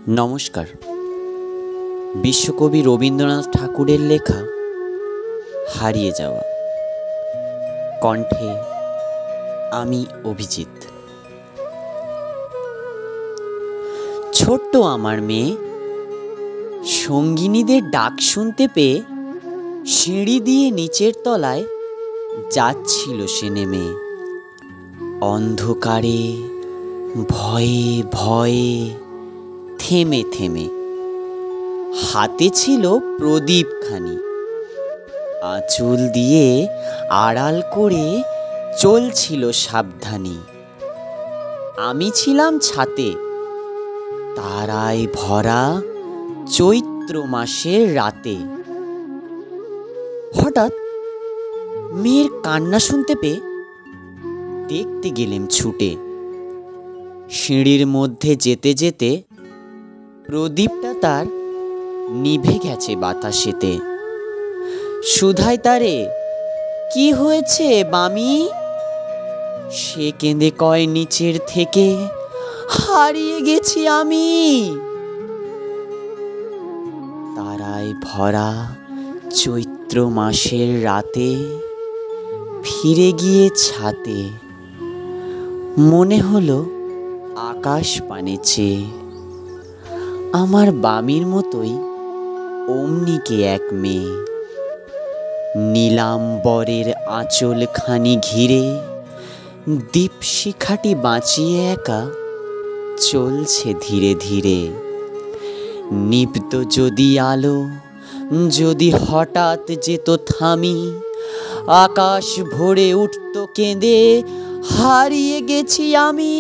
নমস্কার। বিশ্বকবি রবীন্দ্রনাথ ঠাকুরের লেখা হারিয়ে যাওয়া, কণ্ঠে আমি অভিজিৎ। ছোট্ট আমার মেয়ে সঙ্গিনীদের ডাক শুনতে পেয়ে সিঁড়ি দিয়ে নিচের তলায় যাচ্ছিল সে নেমে। অন্ধকারে ভয়ে ভয়ে থেমে থেমে, হাতে ছিল প্রদীপখানি, আঁচল দিয়ে আড়াল করে চলছিল সাবধানী। আমি ছিলাম ছাতে, তারায় ভরা চৈত্র মাসের রাতে। হঠাৎ মেয়ের কান্না শুনতে পেয়ে দেখতে গেলেম ছুটে। সিঁড়ির মধ্যে যেতে যেতে প্রদীপটা তার নিভে গেছে বাতাসেতে। সুধাই তারে, কি হয়েছে মামি? সে কেঁদে কয় নিচের থেকে, হারিয়ে গেছি আমি। তারায় ভরা চৈত্র মাসের রাতে ফিরে গিয়ে ছাতে, মনে হলো আকাশ পানে চেয়ে আমার বামির মতোই অমনিকে এক মেয়ে। নীলাম্বরের আঁচলখানি ঘিরে দীপশিখাটি বাঁচিয়ে একা চলছে ধীরে ধীরে। নিভত যদি আলো, যদি হঠাৎ যেত থামি, আকাশ ভরে উঠত কেঁদে, হারিয়ে গেছি আমি।